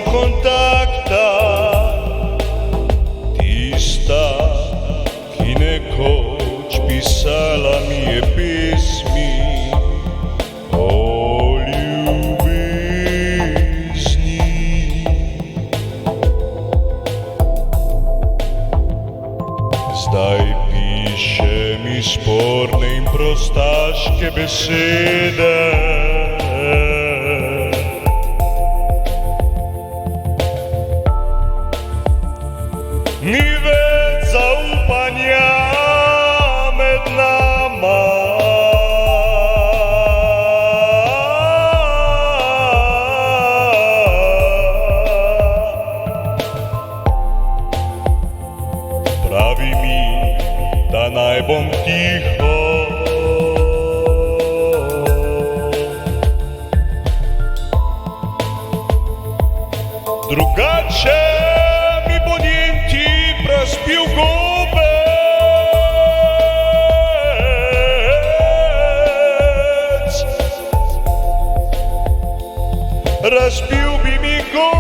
Kontakta tista, ki nekoč pisala mi je pesmi o ljubezni. Zdaj piše mi sporne in prostaške besede. Ni več zaupanja med nama. Pravi mi, da naj bom tiho. Drugače mi bo njen tip razbil gobec. Razbil bi mi gobec.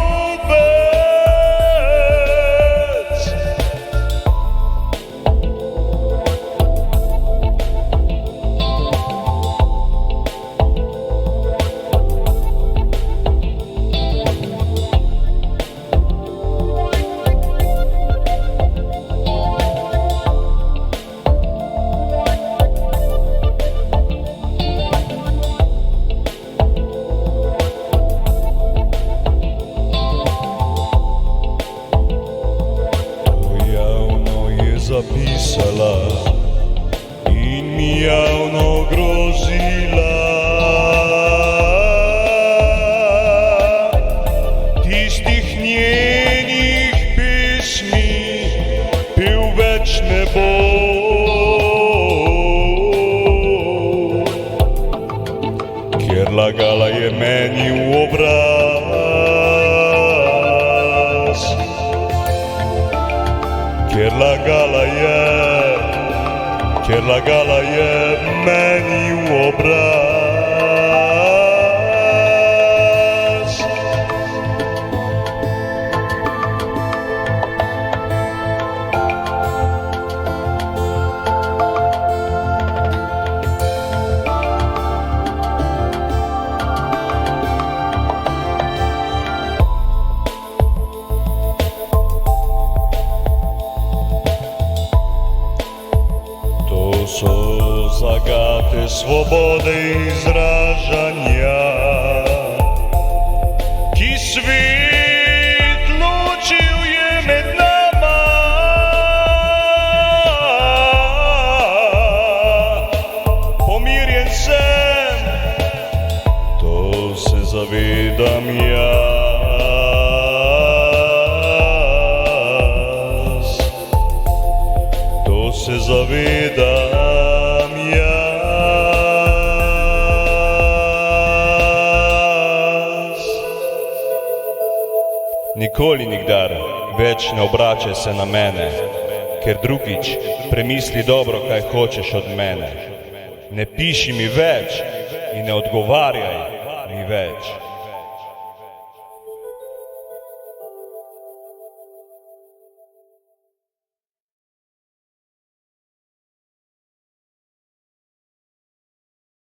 Zapisala in mi javno grozila. Tistih njenih pesmi pel več ne bo. Ker lagala je meni v obraz. Ker lagala je meni v obraz. So zagate svobode izražanja, ki svet ločil je med nama. Pomirjen sem, to se zavedam jaz. To se zavedam. Nikoli nikdar več ne obračaj se na mene, ker drugič premisli dobro, kaj hočeš od mene. Ne piši mi več in ne odgovarjaj mi več.